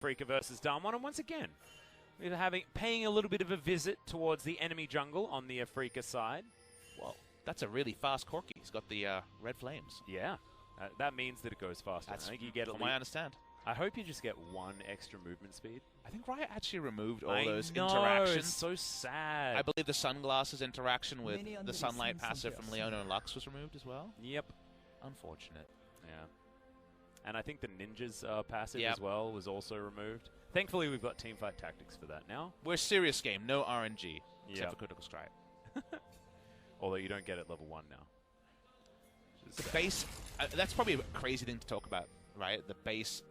Freaka versus Damwon, and once again, we're paying a little bit of a visit towards the enemy jungle on the Freaka side. Well, that's a really fast Corki. He's got the red flames. Yeah, that means that it goes faster. That's I think you get from what I understand. I hope you just get 1 extra movement speed. I think Riot actually removed all those know, interactions. It's so sad. I believe the sunglasses interaction with the sunlight passive from Leona and Lux was removed as well. Yep. Unfortunate. Yeah. And I think the ninjas passive as well was also removed. Thankfully, we've got teamfight tactics for that now. We're a serious game, no RNG, except for critical strike. Although you don't get it level 1 now. The base, that's probably a crazy thing to talk about, right? The base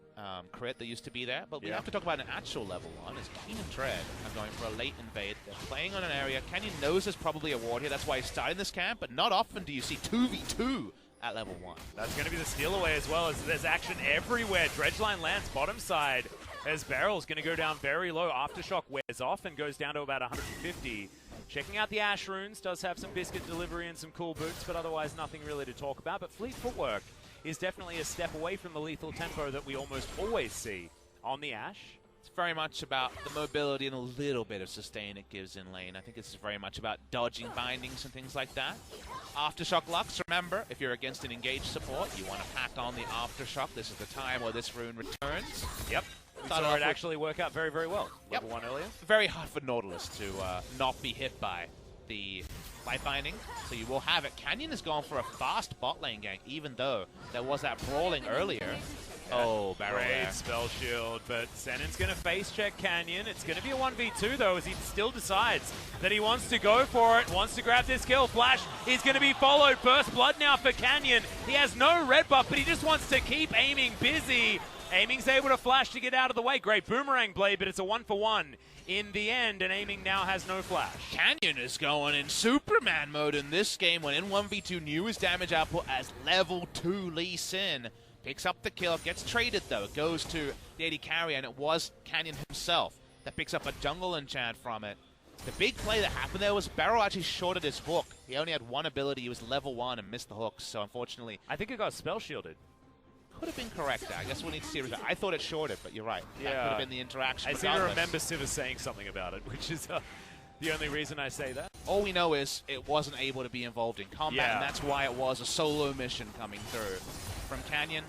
crit that used to be there, but we have to talk about an actual level 1. As Keen and Tread are going for a late invade. They're playing on an area. Canyon knows there's probably a ward here. That's why he's starting this camp, but not often do you see 2v2 at level 1. That's going to be the steal away as well, as there's action everywhere. Dredgeline lands bottom side as Barrel's going to go down very low. Aftershock wears off and goes down to about 150. Checking out the Ash runes, does have some biscuit delivery and some cool boots, but otherwise nothing really to talk about. But Fleet Footwork is definitely a step away from the lethal tempo that we almost always see on the Ash. It's very much about the mobility and a little bit of sustain it gives in lane. I think it's very much about dodging bindings and things like that. Aftershock Lux, remember, if you're against an engaged support, you want to pack on the Aftershock. This is the time where this rune returns. Yep. We saw it actually work out very, very well. Level 1 earlier. Very hard for Nautilus to not be hit by the life binding, so you will have it. Canyon has gone for a fast bot lane gank, even though there was that brawling earlier. Oh, Barrel Great spell shield, but Zenon's going to face check Canyon. It's going to be a 1v2 though, as he still decides that he wants to go for it, wants to grab this kill. Flash is going to be followed. First blood now for Canyon. He has no red buff, but he just wants to keep aiming busy. Aiming's able to flash to get out of the way. Great boomerang blade, but it's a 1-for-1 in the end, and Aiming now has no flash. Canyon is going in Superman mode in this game when in 1v2 knew his damage output as level 2 Lee Sin. Picks up the kill, gets traded though. It goes to the AD carry, and it was Canyon himself that picks up a jungle enchant from it. The big play that happened there was Barrow actually shorted his hook. He only had 1 ability. He was level 1 and missed the hook, so unfortunately... I think it got spell shielded. Could have been correct there. I guess we'll need to see. I thought it shorted, but you're right. Yeah. That could have been the interaction. I seem to remember Siva saying something about it, which is the only reason I say that. All we know is it wasn't able to be involved in combat, and that's why it was a solo mission coming through. From Canyon,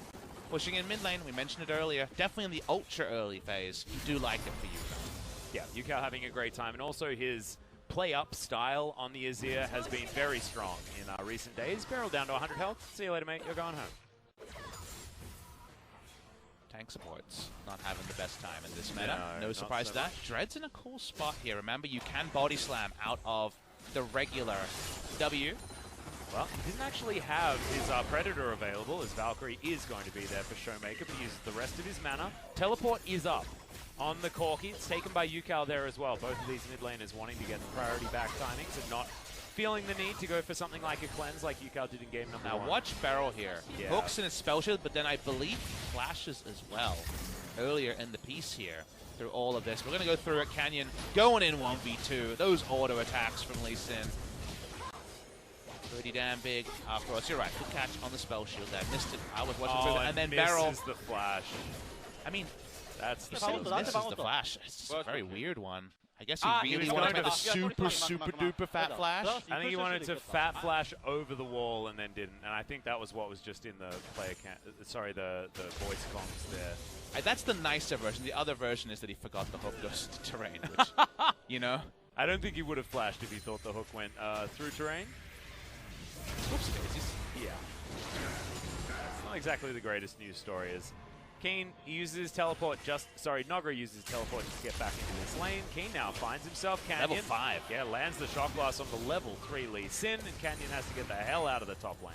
pushing in mid lane, we mentioned it earlier, definitely in the ultra early phase. You do like it for Yukao. Yeah, Yukao having a great time, and also his play-up style on the Azir has been very strong in recent days. Barrel down to 100 health. See you later, mate. You're going home. Tank supports not having the best time in this meta. No surprise so to that. Dread's in a cool spot here. Remember, you can body slam out of the regular W. Well, he didn't actually have his Predator available, as Valkyrie is going to be there for Showmaker, but he uses the rest of his mana. Teleport is up on the Corki. It's taken by Yukao there as well. Both of these mid laners wanting to get the priority back timings and not feeling the need to go for something like a cleanse like Yukao did in game number 1. Now watch Barrel here. Hooks in his spell shield, but then I believe flashes as well earlier in the piece here through all of this. We're going to go through it. Canyon going in 1v2. Those auto attacks from Lee Sin. Pretty damn big. After all, you're right. Good catch on the spell shield there. Missed it. I was watching and then Barrel misses the flash. I mean, that's the misses the flash. It's just a very weird one. I guess he really wanted to make the super duper fat flash. I think he wanted to fat flash over the wall and then didn't. And I think that was what was just in the player the voice comms there. That's the nicer version. The other version is that he forgot the hook goes to terrain, which, you know. I don't think he would have flashed if he thought the hook went through terrain. Whoopsie daisies. Yeah. It's not exactly the greatest news story. Is Keen uses his teleport Nogre uses his teleport just to get back into this lane. Keen now finds himself Canyon. Level 5. Yeah, lands the Shock Blast on the level 3 Lee Sin, and Canyon has to get the hell out of the top lane.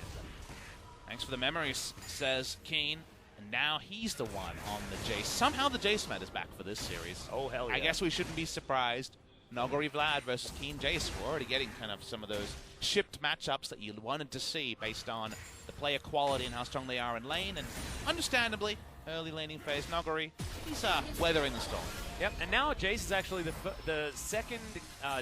Thanks for the memories, says Keen. And now he's the one on the Jace. Somehow the Jace met is back for this series. Oh, hell yeah. I guess we shouldn't be surprised. Nogari Vlad versus Keen Jace. We're already getting kind of some of those shipped matchups that you wanted to see based on the player quality and how strong they are in lane. And understandably, early laning phase, Nogari, he's weathering the storm. Yep, and now Jace is actually the second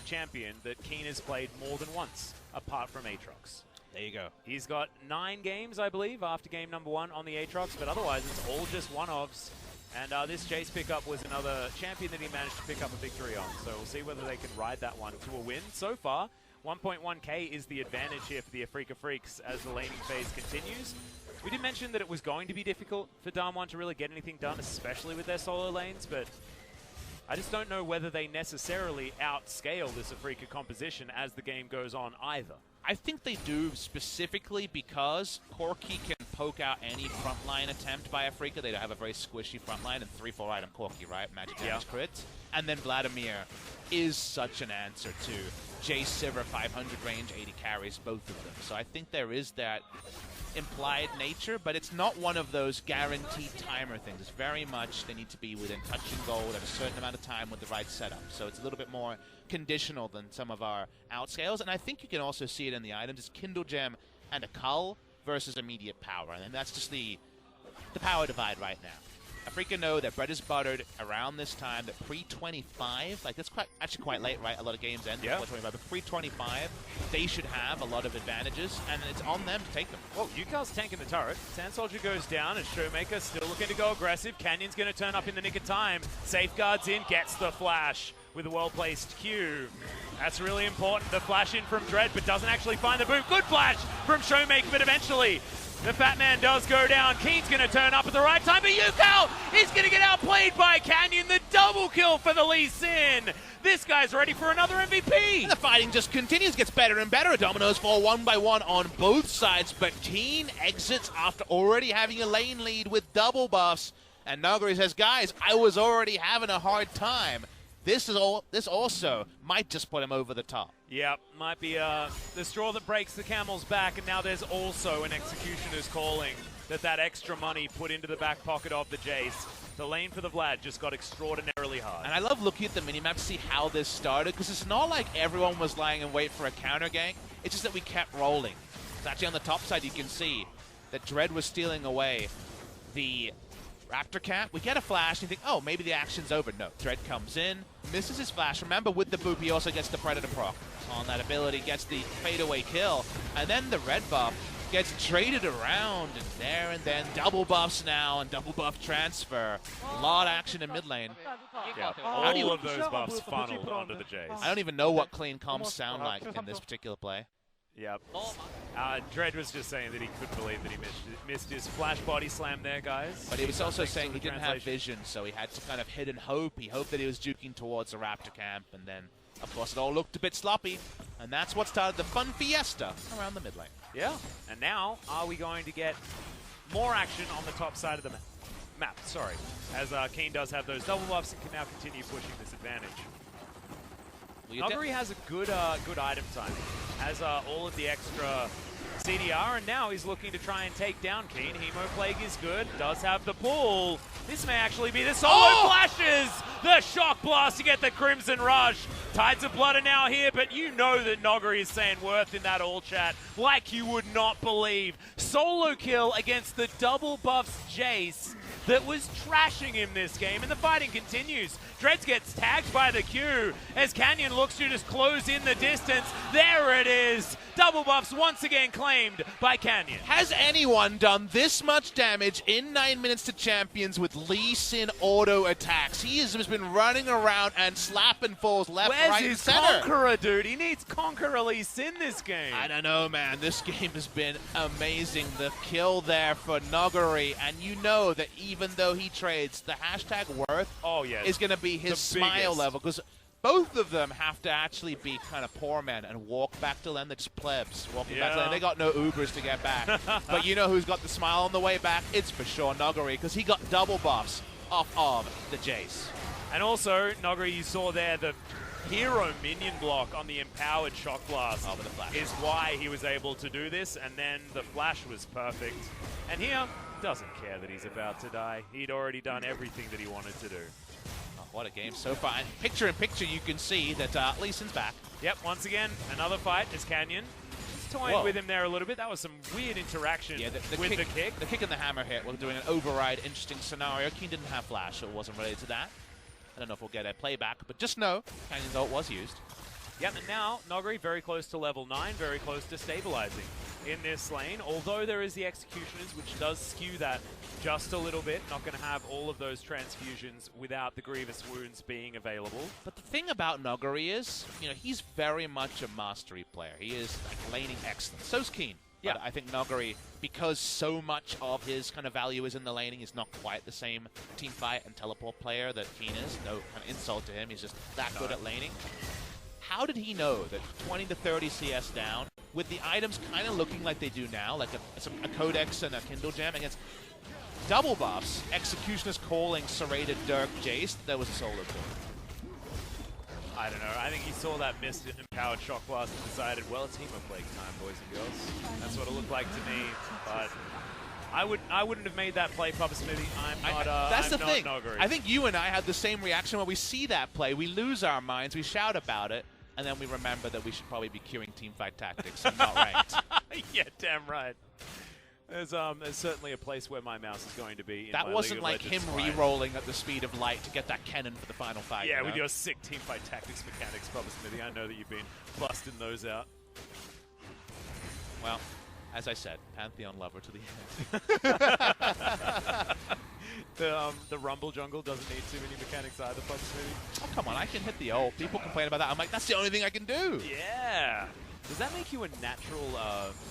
champion that Keen has played more than once, apart from Aatrox. There you go. He's got 9 games, I believe, after game number 1 on the Aatrox, but otherwise it's all just one-offs. And this Jace pickup was another champion that he managed to pick up a victory on. So we'll see whether they can ride that one to a win. So far, 1.1k is the advantage here for the Afrika Freaks as the laning phase continues. We did mention that it was going to be difficult for Damwon to really get anything done, especially with their solo lanes, but I just don't know whether they necessarily outscale this Afrika composition as the game goes on either. I think they do specifically because Corki can poke out any frontline attempt by Afrika. They have a very squishy frontline and 3-4 item Corki, right? Magic damage crits. And then Vladimir is such an answer to Jace, Sivir, 500 range, 80 carries, both of them. So I think there is that implied nature, but it's not one of those guaranteed timer things. It's very much they need to be within touching gold at a certain amount of time with the right setup. So it's a little bit more conditional than some of our outscales, and I think you can also see it in the items. It's Kindle Gem and a Cull versus immediate power, and that's just the power divide right now. Afrika know that bread is buttered around this time, that pre-25, like that's actually quite late, right? A lot of games end before 25, but pre-25, they should have a lot of advantages, and it's on them to take them. Well, Yukal's tanking the turret. Sand Soldier goes down, and Showmaker still looking to go aggressive. Canyon's going to turn up in the nick of time. Safeguards in, gets the flash with a well-placed Q. That's really important. The flash in from Dread, but doesn't actually find the boot. Good flash from Showmaker, but eventually the Fat Man does go down. Keen's going to turn up at the right time, but Yukal is going to get outplayed by Canyon. The double kill for the Lee Sin. This guy's ready for another MVP. And the fighting just continues, gets better and better. Dominoes fall one by one on both sides, but Keen exits after already having a lane lead with double buffs. And Nagori says, guys, I was already having a hard time. This also might just put him over the top. Yep, might be the straw that breaks the camel's back, and now there's also an Executioner's calling that extra money put into the back pocket of the Jace. The lane for the Vlad just got extraordinarily hard. And I love looking at the minimap to see how this started, because it's not like everyone was lying in wait for a counter gank. It's just that we kept rolling. So actually on the top side you can see that Dread was stealing away the Raptor Cat. We get a flash and you think, oh, maybe the action's over. No, Dread comes in, misses his flash. Remember, with the boop, he also gets the Predator proc on that ability, gets the fadeaway kill, and then the red buff gets traded around, and then double buffs now, and double buff transfer. A lot of action in mid lane. Yeah, all of those buffs funneled onto the Jace. I don't even know what clean comms sound like in this particular play. Yep. Dread was just saying that he couldn't believe that he missed his flash body slam there, guys. But he was also saying he didn't have vision, so he had to kind of hit and hope. He hoped that he was juking towards the Raptor camp, and then, of course, it all looked a bit sloppy. And that's what started the fun fiesta around the mid lane. Yeah, and now are we going to get more action on the top side of the map? Sorry, as Keen does have those double buffs and can now continue pushing this advantage. Noguri has a good item timing, has all of the extra CDR, and now he's looking to try and take down Keen. Hemo Plague is good, does have the pull. This may actually be the solo flashes! The shock blast to get the Crimson Rush. Tides of Blood are now here, but you know that Noguri is saying worth in that all chat like you would not believe. Solo kill against the double buffs Jace that was trashing him this game, and the fighting continues. Dreads gets tagged by the Q as Canyon looks to just close in the distance. There it is. Double buffs once again claimed by Canyon. Has anyone done this much damage in 9 minutes to champions with Lee Sin auto attacks? He has just been running around and slapping falls left, right, and center. Where's his Conqueror, dude? He needs Conqueror Lee Sin this game. I don't know, man. This game has been amazing. The kill there for Noguri, and you know that even though he trades, the hashtag worth is going to be his smile level, because both of them have to actually be kind of poor men and walk back to land. They're just plebs walking back to land. They got no Ubers to get back. But you know who's got the smile on the way back? It's for sure Noguri, because he got double buffs off of the Jace. And also, Noguri, you saw there the hero minion block on the empowered shock blast with the flash is why he was able to do this, and then the flash was perfect. And here, doesn't care that he's about to die. He'd already done everything that he wanted to do. What a game so far. And picture in picture, you can see that Lee Sin's back. Yep, once again, another fight is Canyon. Just toying with him there a little bit. That was some weird interaction with the kick. The kick and the hammer hit. We're doing an override, interesting scenario. Keen didn't have flash, so it wasn't related to that. I don't know if we'll get a playback, but just know Canyon's ult was used. Yep, and now Noguri very close to level 9, very close to stabilizing. in this lane, although there is the Executioners, which does skew that just a little bit. Not going to have all of those transfusions without the Grievous Wounds being available. But the thing about Nuguri is, he's very much a mastery player. He is like laning excellent. So's Keen. Yeah. But I think Nuguri, because so much of his kind of value is in the laning, is not quite the same teamfight and teleport player that Keen is. No kind of insult to him. He's just that good at laning. How did he know that 20 to 30 CS down, with the items kind of looking like they do now, like a Codex and a Kindle Gem against double buffs, Executioners calling Serrated Dirk Jace, there was a solo kill? I don't know. I think he saw that missed empowered shock blast and decided, well, it's Hemo Plague time, boys and girls. That's what it looked like to me. But I wouldn't have made that play, Papa Smithy. That's the thing. Nuguri. I think you and I had the same reaction when we see that play. We lose our minds, we shout about it, and then we remember that we should probably be queuing teamfight tactics and not ranked. Yeah, damn right. There's certainly a place where my mouse is going to be. That wasn't like him re-rolling at the speed of light to get that cannon for the final fight. Yeah, with your sick teamfight tactics mechanics, Papa Smithy. I know that you've been busting those out. Well, as I said, Pantheon lover to the end. The Rumble Jungle doesn't need too many mechanics either, Papa Smithy. Oh, come on, I can hit the ult. People complain about that. I'm like, that's the only thing I can do. Yeah. Does that make you a natural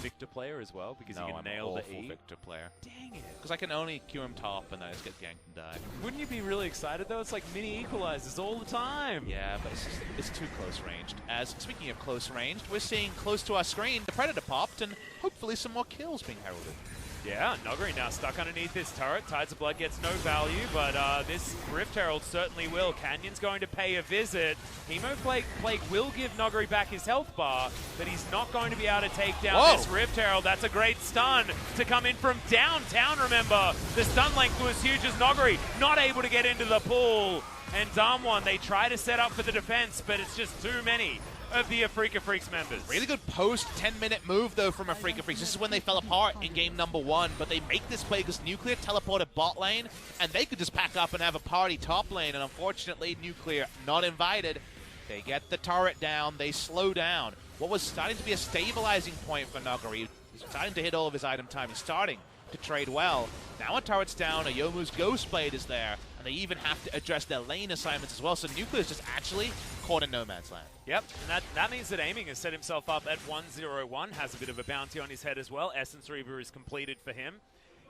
Victor player as well? Because you can nail the E? No, I'm an awful Victor player. Dang it. Because I can only queue him top and then I just get ganked and die. Wouldn't you be really excited, though? It's like mini equalizers all the time. Yeah, but it's too close ranged. As, speaking of close ranged, we're seeing close to our screen, the Predator popped, and hopefully some more kills being heralded. Yeah, Nuguri now stuck underneath this turret. Tides of Blood gets no value, but this Rift Herald certainly will. Canyon's going to pay a visit. Hemo Plague will give Nuguri back his health bar, but he's not going to be able to take down this Rift Herald. That's a great stun to come in from downtown, remember. The stun length was huge as Nuguri not able to get into the pool. And Damwon, they try to set up for the defense, but it's just too many of the Afrika Freaks members. Really good post 10-minute move, though, from Afrika Freaks. This is when they fell apart in game number 1, but they make this play because Nuclear teleported bot lane, and they could just pack up and have a party top lane, and unfortunately, Nuclear not invited. They get the turret down, they slow down. What was starting to be a stabilizing point for Nuguri, he's starting to hit all of his item time, he's starting to trade well. Now a turret's down, a Yomu's Ghostblade is there, and they even have to address their lane assignments as well, so Nuclear's just actually caught in no man's land. Yep, and that means that Aiming has set himself up at 1-0-1, has a bit of a bounty on his head as well. Essence Reaver is completed for him.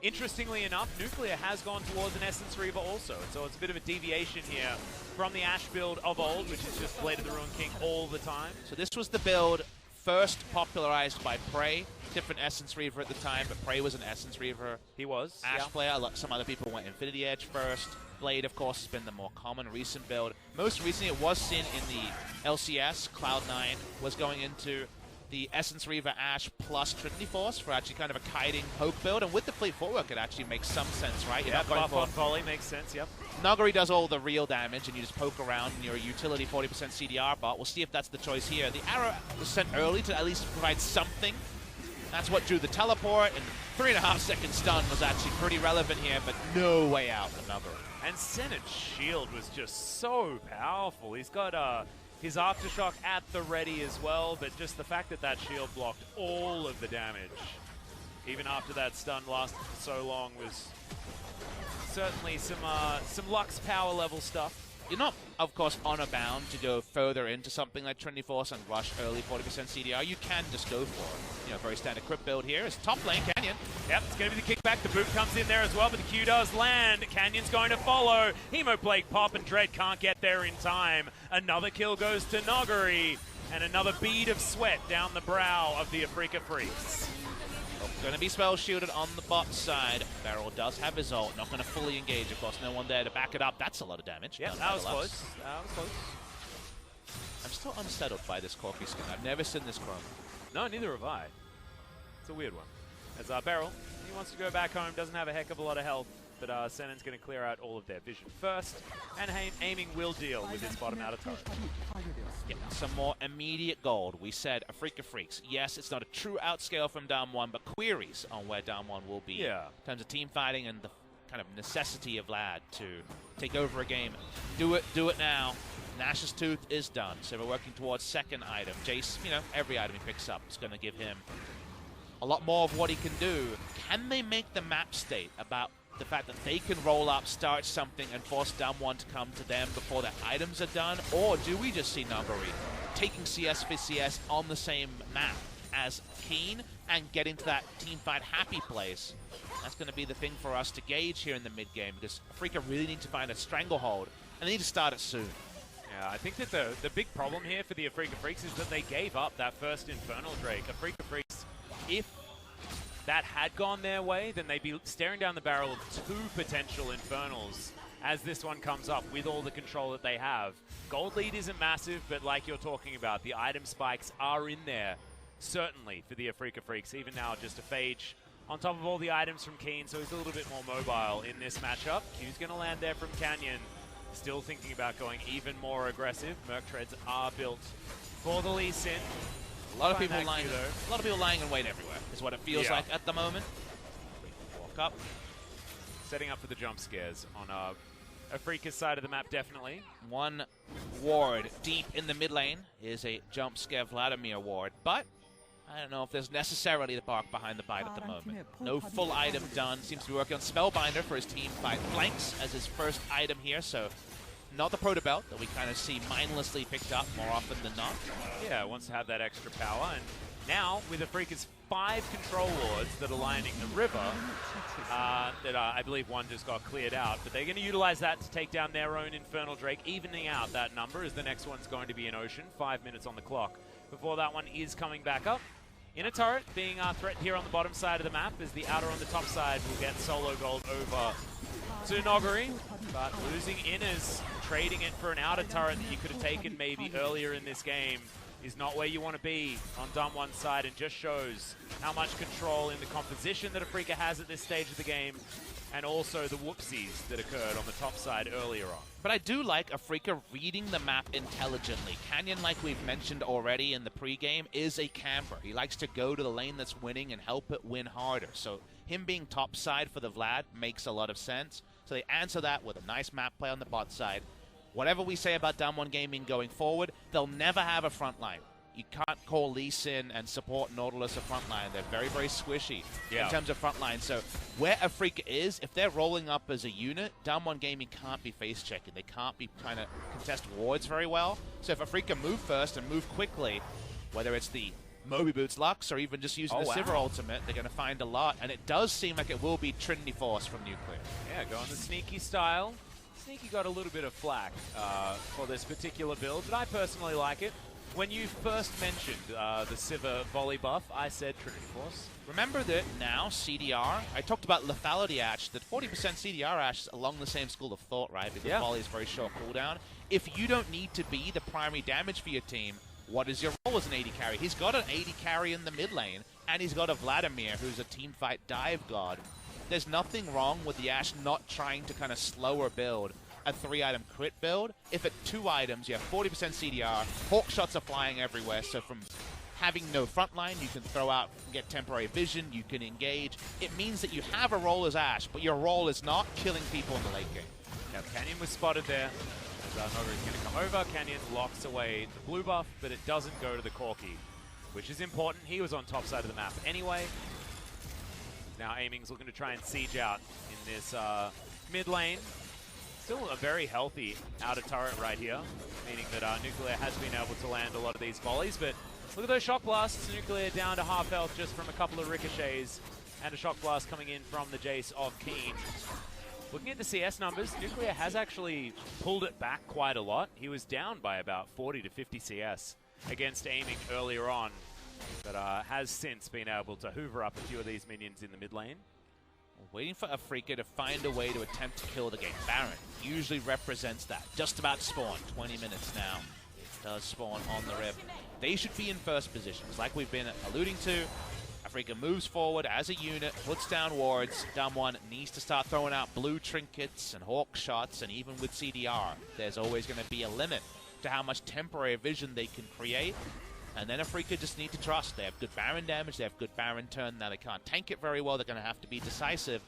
Interestingly enough, Nuclear has gone towards an Essence Reaver also, so it's a bit of a deviation here from the Ashe build of old, which is just Blade of the Ruined King all the time. So this was the build first popularized by Prey. Different Essence Reaver at the time, but Prey was an Essence Reaver. He was. Ashe player. Some other people went Infinity Edge first. Blade, of course, has been the more common recent build. Most recently, it was seen in the LCS. Cloud9 was going into the Essence Reaver Ashe plus Trinity Force for actually kind of a kiting poke build. And with the Fleet Footwork, it actually makes some sense, right? Yeah, buff on volley makes sense, yep. Nuguri does all the real damage, and you just poke around in your utility 40% CDR bot. We'll see if that's the choice here. The arrow was sent early to at least provide something. That's what drew the teleport, and 3.5-second stun was actually pretty relevant here, but no way out for Nuguri. And Senna's shield was just so powerful. He's got his Aftershock at the ready as well, but just the fact that that shield blocked all of the damage, even after that stun lasted for so long, was certainly some Lux power level stuff. You're not, of course, honor bound to go further into something like Trinity Force and rush early 40% CDR. You can just go for it. You know, very standard crypt build here. It's top lane, Canyon. Yep, it's going to be the kickback. The boot comes in there as well, but the Q does land. Canyon's going to follow. Hemo Plague pop, and Dread can't get there in time. Another kill goes to Nuguri, and another bead of sweat down the brow of the Afrika Freaks. Going to be spell shielded on the bot side. Beryl does have his ult. Not going to fully engage, of course. No one there to back it up. That's a lot of damage. Yeah, that was close. That was close. I'm still unsettled by this Corki skin. I've never seen this chrome. No, neither have I. It's a weird one. As Beryl, he wants to go back home, doesn't have a heck of a lot of health, but Senen's going to clear out all of their vision first, and Aiming will deal with his bottom outer turret. Yeah, some more immediate gold. We said Afrika Freaks. Yes, it's not a true outscale from Damwon, but queries on where Damwon will be in terms of team fighting and the kind of necessity of Vlad to take over a game. Do it now. Nash's Tooth is done, so we're working towards second item. Jace, you know, every item he picks up is going to give him a lot more of what he can do. Can they make the map state about the fact that they can roll up, start something, and force Damwon to come to them before their items are done? Or do we just see Noguri taking CS for CS on the same map as Keen and getting to that teamfight happy place? That's going to be the thing for us to gauge here in the mid-game, because Afrika really need to find a stranglehold, and they need to start it soon. Yeah, I think that the big problem here for the Afrika Freaks is that they gave up that first Infernal Drake. Afrika Freaks, if that had gone their way, then they'd be staring down the barrel of 2 potential Infernals as this one comes up with all the control that they have. Gold lead isn't massive, but like you're talking about, the item spikes are in there, certainly, for the Afrika Freaks. Even now, just a Phage on top of all the items from Keen, so he's a little bit more mobile in this matchup. Q's going to land there from Canyon. Still thinking about going even more aggressive. Merc Treads are built for the Lee Sin. A lot of people lying in wait everywhere, is what it feels like at the moment. Walk up. Setting up for the jump scares on Afrika's side of the map, definitely. One ward deep in the mid lane is a jump scare Vladimir ward, but I don't know if there's necessarily the bark behind the bite at the moment. No full item done. Seems to be working on Spellbinder for his team fight flanks as his first item here, so not the Proto Belt that we kind of see mindlessly picked up more often than not. Yeah, wants to have that extra power, and now with Afrika's 5 control wards that are lining the river, I believe one just got cleared out, but they're going to utilize that to take down their own Infernal Drake, evening out that number as the next one's going to be in Ocean. 5 minutes on the clock before that one is coming back up. Inner turret being threatened here on the bottom side of the map, as the outer on the top side will get solo gold over to Noguri, but losing inners, trading it for an outer turret that you could have taken maybe earlier in this game is not where you want to be on Damwon's side, and just shows how much control in the composition that Afrika has at this stage of the game, and also the whoopsies that occurred on the top side earlier on. But I do like Afrika reading the map intelligently. Canyon, like we've mentioned already in the pregame, is a camper. He likes to go to the lane that's winning and help it win harder. So him being top side for the Vlad makes a lot of sense. So they answer that with a nice map play on the bot side. Whatever we say about Damwon Gaming going forward, they'll never have a front line. You can't call Lee Sin and support Nautilus a front line. They're very, very squishy in terms of front line. So where Afrika is, if they're rolling up as a unit, Damwon Gaming can't be face checking. They can't be trying to contest wards very well. So if Afrika move first and move quickly, whether it's the Moby Boots Lux or even just using the Sivir ultimate, they're going to find a lot. And it does seem like it will be Trinity Force from Nuclear. Yeah, going the sneaky style. Sneaky got a little bit of flack for this particular build, but I personally like it. When you first mentioned the Sivir volley buff, I said Trinity Force. Remember that now, CDR, I talked about lethality Ash, that 40% CDR Ash is along the same school of thought, right? Because volley is very short cooldown. If you don't need to be the primary damage for your team, what is your role as an AD carry? He's got an AD carry in the mid lane, and he's got a Vladimir, who's a teamfight dive god. There's nothing wrong with the Ashe not trying to kind of slower build a 3-item crit build. If at 2 items you have 40% CDR, Hawk shots are flying everywhere, so from having no front line, you can throw out, get temporary vision, you can engage. It means that you have a role as Ashe, but your role is not killing people in the late game. Now Canyon was spotted there. Noguri's going to come over. Canyon locks away the blue buff, but it doesn't go to the Corki, which is important. He was on top side of the map anyway. Now Aiming's looking to try and siege out in this mid lane. Still a very healthy outer turret right here, meaning that Nuclear has been able to land a lot of these volleys, but look at those shock blasts. Nuclear down to half health just from a couple of ricochets, and a shock blast coming in from the Jace of Keen. Looking at the CS numbers, Nuclear has actually pulled it back quite a lot. He was down by about 40 to 50 CS against Aiming earlier on, but has since been able to hoover up a few of these minions in the mid lane. Waiting for Afrika to find a way to attempt to kill the game. Baron usually represents that. Just about to spawn. 20 minutes now. It does spawn on the rip. They should be in first positions, like we've been alluding to. Afrika moves forward as a unit, puts down wards. Damwon needs to start throwing out blue trinkets and hawk shots, and even with CDR, there's always going to be a limit to how much temporary vision they can create. And then Afrika just need to trust. They have good Baron damage, they have good Baron turn. Now they can't tank it very well, they're going to have to be decisive.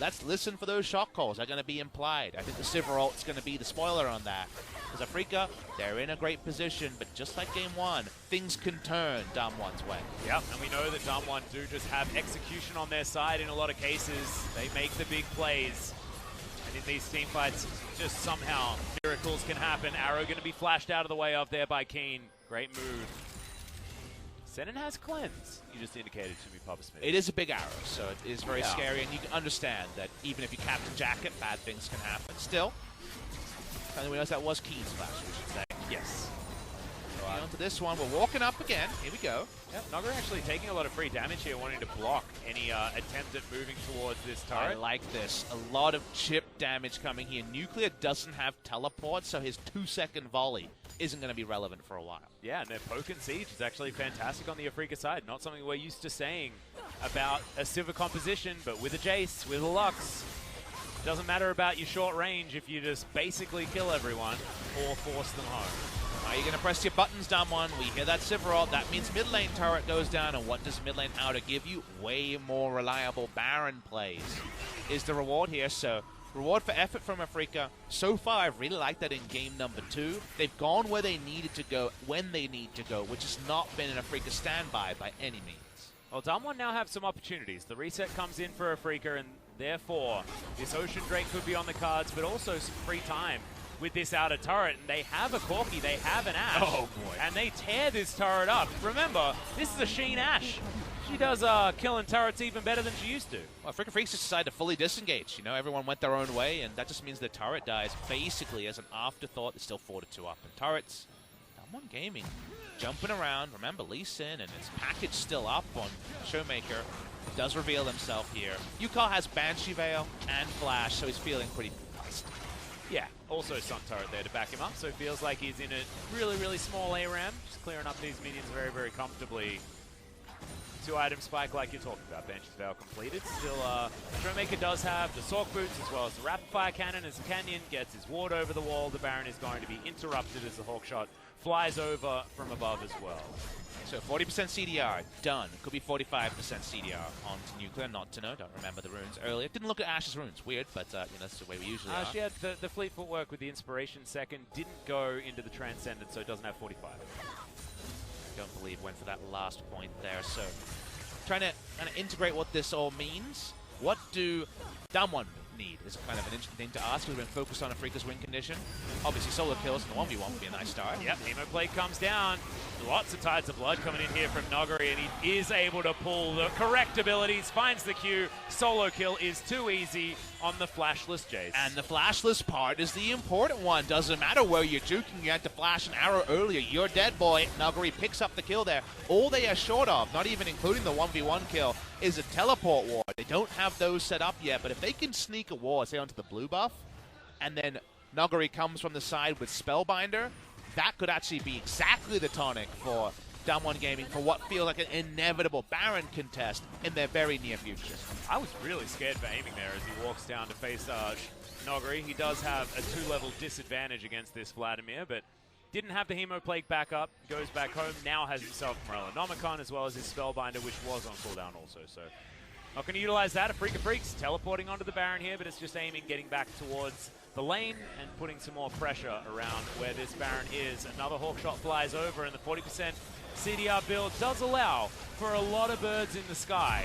let's listen for those shot calls. They're going to be implied. I think the Sivir ult's going to be the spoiler on that. Because Afrika, they're in a great position, but just like game one, things can turn Damwon's way. Yep, and we know that Damwon do just have execution on their side in a lot of cases. They make the big plays. And in these team fights, just somehow miracles can happen. Arrow going to be flashed out of the way of there by Keen. Great move. Senin has cleanse. You just indicated to me, Papa Smith. It is a big arrow, so it is very scary, and you can understand that even if you Captain Jacket, bad things can happen. Still, I think we know that was Keen's flash, we should say. Yes. So on to this one, we're walking up again. Here we go. Yep, Nogger actually taking a lot of free damage here, wanting to block any attempt at moving towards this turret. I like this. A lot of chip damage coming here. Nuclear doesn't have teleport, so his 2-second volley isn't going to be relevant for a while. Yeah, and their poke and siege is actually fantastic on the Afrika side. Not something we're used to saying about a Sivir composition, but with a Jace, with a Lux, it doesn't matter about your short range if you just basically kill everyone or force them home. Are you going to press your buttons, Damwon? We hear that Sivir ult. That means mid lane turret goes down, and what does mid lane outer give you? Way more reliable Baron plays is the reward here, so reward for effort from Afrika. So far, I've really liked that in game number 2. They've gone where they needed to go, when they need to go, which has not been an Afrika standby by any means. Well, Damwon now have some opportunities. The reset comes in for Afrika, and therefore, this Ocean Drake could be on the cards, but also some free time with this outer turret. And they have a Corki, they have an Ashe. Oh, boy. And they tear this turret up. Remember, this is a Sheen Ashe. She does killing turrets even better than she used to. Well, Freaking Freaks just decided to fully disengage. You know, everyone went their own way, and that just means the turret dies basically as an afterthought. It's still 4-2 up. And turrets, Damwon Gaming, jumping around. Remember, Lee Sin and his package still up on Showmaker. Does reveal himself here. Yukar has Banshee Veil and Flash, so he's feeling pretty pissed. Yeah, also Sun Turret there to back him up, so it feels like he's in a really, really small ARAM, just clearing up these minions very, very comfortably. 2-item spike like you're talking about. Banshee's Veil completed. Still, Showmaker does have the Sork Boots as well as the Rapid Fire Cannon as Canyon gets his ward over the wall. The Baron is going to be interrupted as the Hawk Shot flies over from above as well. So 40% CDR, done. Could be 45% CDR onto Nuclear, not to know. Don't remember the runes earlier. Didn't look at Ashe's runes. Weird, but you know, that's the way we usually are. Ashe, yeah, the fleet footwork with the Inspiration second didn't go into the Transcendent, so it doesn't have 45. Don't believe went for that last point there. So trying to kind of integrate what this all means. What do Damwon need is kind of an interesting thing to ask. We've been focused on Afrika's win condition. Obviously solo kills in the 1v1 would be a nice start. Yep, Hemoplate comes down. Lots of Tides of Blood coming in here from Noggery, and he is able to pull the correct abilities, finds the Q. Solo kill is too easy on the flashless Jace. And the flashless part is the important one. Doesn't matter where you're juking, you had to flash an arrow earlier. You're dead, boy. Noggery picks up the kill there. All they are short of, not even including the 1v1 kill, is a teleport ward. They don't have those set up yet, but if they can sneak a ward, say onto the blue buff, and then Noggery comes from the side with Spellbinder, that could actually be exactly the tonic for Damwon Gaming for what feels like an inevitable Baron contest in their very near future. I was really scared for aiming there as he walks down to face Noggery. He does have a 2-level disadvantage against this Vladimir, but didn't have the Hemoplague back up, goes back home, now has himself Morellonomicon as well as his Spellbinder, which was on cooldown also. So not going to utilize that. Afrika Freaks teleporting onto the Baron here, but it's just aiming, getting back towards the lane and putting some more pressure around where this Baron is. Another Hawk Shot flies over, and the 40% CDR build does allow for a lot of birds in the sky.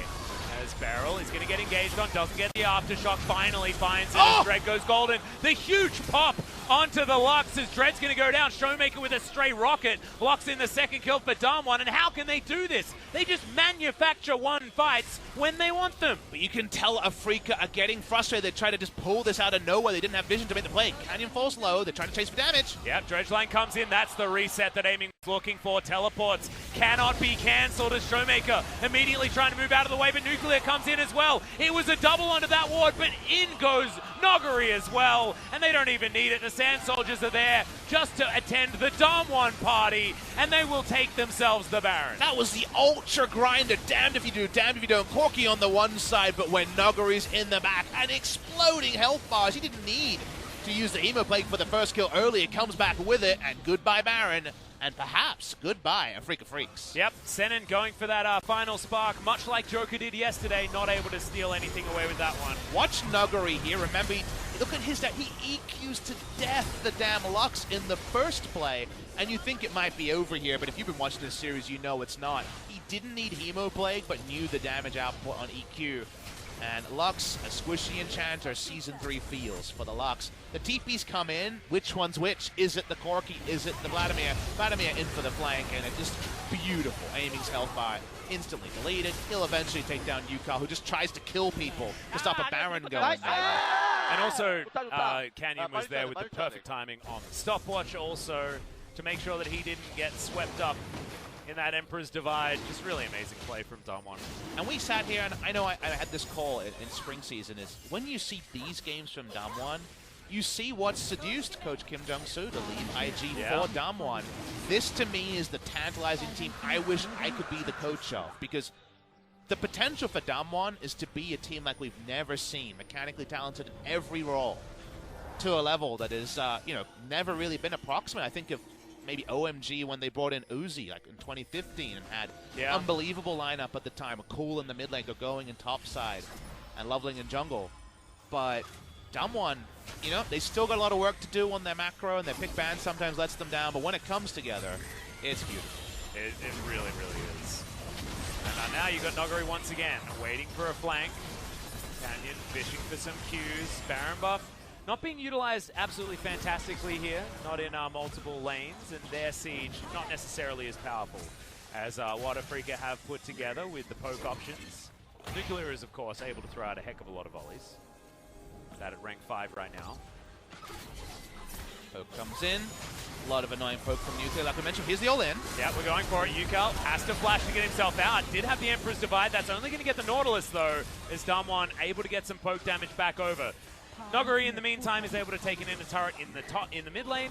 As Beryl is going to get engaged on, doesn't get the aftershock, finally finds it as Dread goes golden. The huge pop onto the Lux as Dread's going to go down. Showmaker with a stray rocket locks in the second kill for Damwon. And how can they do this? They just manufacture one fights when they want them. But you can tell Afrika are getting frustrated. They try to just pull this out of nowhere. They didn't have vision to make the play. Canyon falls low. They're trying to chase for damage. Yep, Dredgeline comes in. That's the reset that Aiming was looking for. Teleports cannot be cancelled as Showmaker immediately trying to move out of the way, but Nuclear comes in as well. It was a double onto that ward, but in goes Noggery as well, and they don't even need it. The Sand Soldiers are there just to attend the Damwon party, and they will take themselves the Baron. That was the ultra grinder. Damned if you do, damned if you don't. Corki on the one side, but when Noggery's in the back and exploding health bars, he didn't need to use the Hemoplague for the first kill earlier. Comes back with it, and goodbye Baron. and perhaps goodbye, a Freak of Freaks. Yep, Senin going for that final spark, much like Joker did yesterday, not able to steal anything away with that one. Watch Nuguri here. Remember, look at his he EQs to death the damn Lux in the first play, and you think it might be over here, but if you've been watching this series, you know it's not. He didn't need Hemoplague, but knew the damage output on EQ. And Lux, a squishy enchant, or Season 3 feels for the Lux. The TPs come in. Which one's which? Is it the Corki? Is it the Vladimir? Vladimir in for the flank, and it just beautiful. Aiming's Hellfire. Instantly deleted. He'll eventually take down Yukar, who just tries to kill people to stop a Baron going there. And also, Canyon was there with the perfect timing on the stopwatch also to make sure that he didn't get swept up in that Emperor's Divide. Just really amazing play from Damwon. And we sat here, and I know I had this call in spring season, is when you see these games from Damwon, you see what seduced Coach Kim Jong-soo to leave IG for Damwon. This, to me, is the tantalizing team I wish I could be the coach of, because the potential for Damwon is to be a team like we've never seen, mechanically talented in every role, to a level that is, never really been approximate. I think of maybe OMG when they brought in Uzi, like in 2015, and had unbelievable lineup at the time. Cool in the mid lane, going in top side, and Loveling in jungle. But Damwon, they still got a lot of work to do on their macro, and their pick ban sometimes lets them down. But when it comes together, it's beautiful. It really, really is. And now you've got Noguri once again, waiting for a flank. Canyon fishing for some Qs. Baron buff not being utilized absolutely fantastically here, not in multiple lanes, and their siege not necessarily as powerful as what Afrika have put together with the poke options. Nuclear is, of course, able to throw out a heck of a lot of volleys. That at rank 5 right now. Poke comes in. A lot of annoying poke from Nuclear, like we mentioned. Here's the all-in. Yeah, we're going for it. Yukal has to flash to get himself out. Did have the Emperor's Divide. That's only going to get the Nautilus, though, as Damwon able to get some poke damage back over. Noguri, in the meantime, is able to take an inner turret in the mid lane,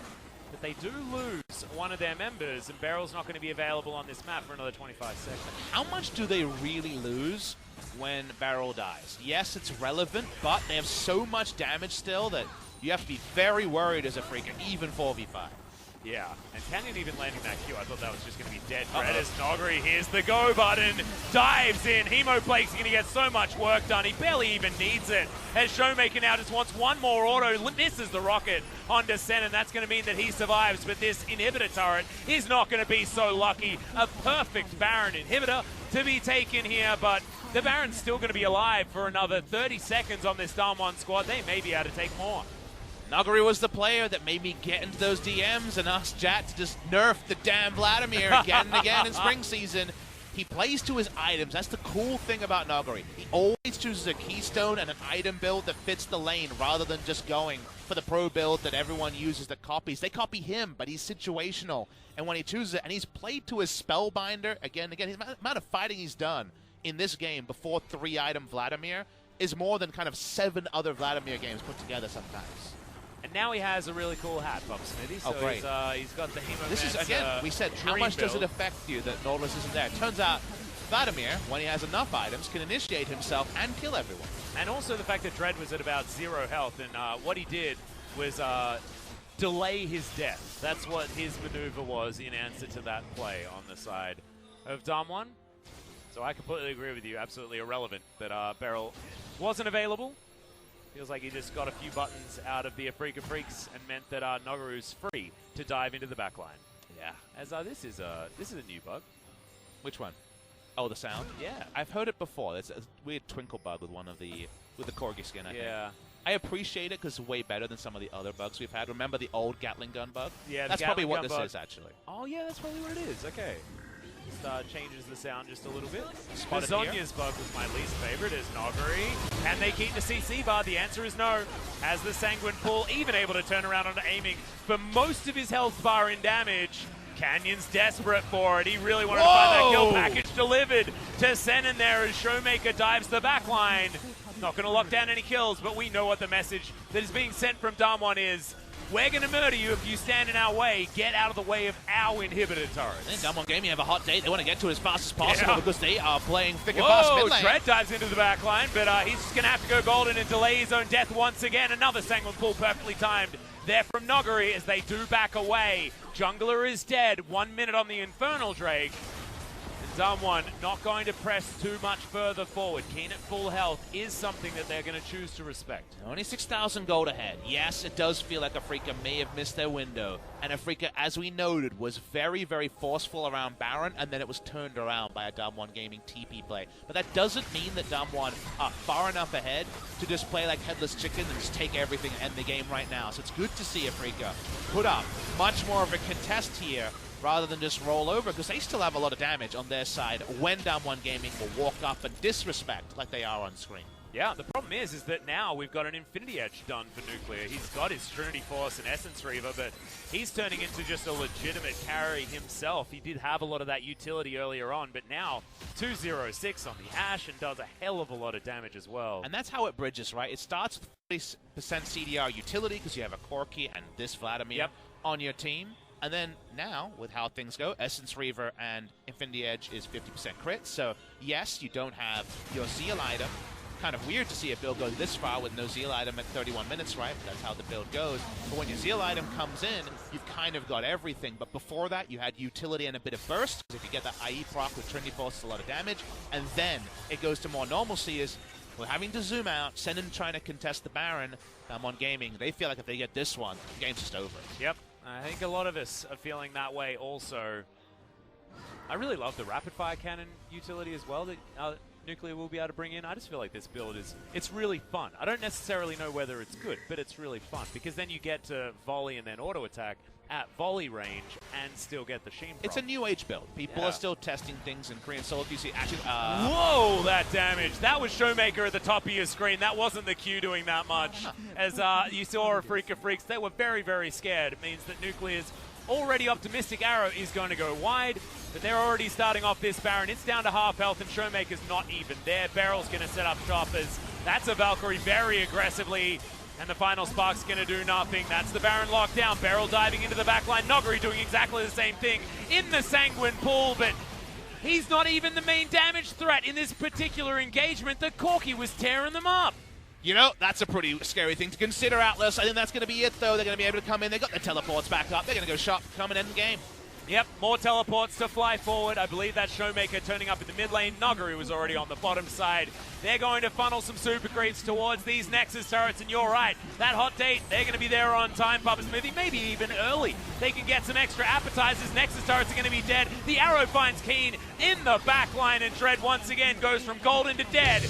but they do lose one of their members, and Beryl's not going to be available on this map for another 25 seconds. How much do they really lose when Beryl dies? Yes, it's relevant, but they have so much damage still that you have to be very worried as a Freaker, even 4v5. Yeah, and Canyon even landing that Q, I thought that was just going to be dead. Red as Noguri here's the go button, dives in. Hemoplague's going to get so much work done, he barely even needs it. As Showmaker now just wants one more auto, misses the rocket onto Sen, and that's going to mean that he survives, but this inhibitor turret is not going to be so lucky. A perfect Baron inhibitor to be taken here, but the Baron's still going to be alive for another 30 seconds on this Damwon squad. They may be able to take more. Noguri was the player that made me get into those DMs and ask Jat to just nerf the damn Vladimir again and again in spring season. He plays to his items. That's the cool thing about Noguri. He always chooses a keystone and an item build that fits the lane rather than just going for the pro build that everyone uses that copies. They copy him, but he's situational. And when he chooses it, and he's played to his Spellbinder, again, his amount of fighting he's done in this game before 3-item Vladimir is more than kind of 7 other Vladimir games put together sometimes. And now he has a really cool hat, Bob Smithy. So great. He's got the Hemo. This is, again, we said, how much does it affect you that Nautilus isn't there? Turns out, Vladimir, when he has enough items, can initiate himself and kill everyone. And also the fact that Dread was at about 0 health, and what he did was delay his death. That's what his maneuver was in answer to that play on the side of Damwon. So I completely agree with you. Absolutely irrelevant that Beryl wasn't available. Feels like he just got a few buttons out of the Afrika Freaks and meant that Noguru's free to dive into the backline. Yeah. As this is a new bug. Which one? Oh, the sound? Yeah. I've heard it before. It's a weird twinkle bug with the Corgi skin, I think. Yeah. I appreciate it because it's way better than some of the other bugs we've had. Remember the old Gatling gun bug? Yeah, that's probably what this is, actually. Oh, yeah, that's probably what it is. Okay. Just changes the sound just a little bit. Spotted Zonya's bug was my least favorite as Noguri. Can they keep the CC bar? The answer is no. As the Sanguine Pull, even able to turn around onto aiming for most of his health bar in damage. Canyon's desperate for it. He really wanted to find that kill package delivered to Sen in there as Showmaker dives the back line. Not going to lock down any kills, but we know what the message that is being sent from Damwon is. We're going to murder you if you stand in our way. Get out of the way of our inhibitor turrets. And Damwon Gaming have a hot date. They want to get to it as fast as possible because they are playing thick and fast mid lane. Dread dives into the back line, but he's just going to have to go golden and delay his own death once again. Another Sanguine Pull perfectly timed there from Noguri as they do back away. Jungler is dead. 1 minute on the Infernal Drake. Damwon not going to press too much further forward. Keen at full health is something that they're going to choose to respect. Only 6,000 gold ahead. Yes, it does feel like Afrika may have missed their window. And Afrika, as we noted, was very, very forceful around Baron, and then it was turned around by a Damwon Gaming TP play. But that doesn't mean that Damwon are far enough ahead to just play like headless chicken and just take everything and end the game right now. So it's good to see Afrika put up much more of a contest here, rather than just roll over, because they still have a lot of damage on their side when Damwon Gaming will walk up and disrespect like they are on screen. Yeah, the problem is that now we've got an Infinity Edge done for Nuclear. He's got his Trinity Force and Essence Reaver, but he's turning into just a legitimate carry himself. He did have a lot of that utility earlier on, but now 206 on the Ashe and does a hell of a lot of damage as well. And that's how it bridges, right? It starts with 40% CDR utility because you have a Corki and this Vladimir on your team. And then now, with how things go, Essence Reaver and Infinity Edge is 50% crit. So, yes, you don't have your Zeal item. Kind of weird to see a build go this far with no Zeal item at 31 minutes, right? That's how the build goes. But when your Zeal item comes in, you've kind of got everything. But before that, you had utility and a bit of burst. If you get that IE proc with Trinity Force, it's a lot of damage. And then it goes to more normalcy is we're having to zoom out, Senin trying to contest the Baron. On Gaming, they feel like if they get this one, the game's just over. Yep. I think a lot of us are feeling that way also. I really love the rapid fire cannon utility as well that Nuclear will be able to bring in. I just feel like this build it's really fun. I don't necessarily know whether it's good, but it's really fun because then you get to volley and then auto attack at volley range and still get the sheen. It's a new age build. People are still testing things in Korean Solo. You see, actually, whoa, that damage. That was Showmaker at the top of your screen. That wasn't the Q doing that much. As you saw Afrika Freaks, they were very, very scared. It means that Nuclear's already optimistic arrow is going to go wide, but they're already starting off this Baron. It's down to half health, and Showmaker's not even there. Beryl's going to set up choppers. That's a Valkyrie very aggressively. And the final spark's going to do nothing. That's the Baron locked down. Beryl diving into the backline. Noguri doing exactly the same thing in the Sanguine pool, but he's not even the main damage threat in this particular engagement. The Corki was tearing them up. You know, that's a pretty scary thing to consider, Atlas. I think that's going to be it, though. They're going to be able to come in. They've got the teleports back up. They're going to go shop, come and end the game. Yep, more teleports to fly forward. I believe that's Showmaker turning up in the mid lane. Noguri was already on the bottom side. They're going to funnel some super creeps towards these Nexus turrets, and you're right. That hot date, they're going to be there on time, Papa Smithy, maybe even early. They can get some extra appetizers. Nexus turrets are going to be dead. The arrow finds Keen in the back line, and Dread once again goes from golden to dead.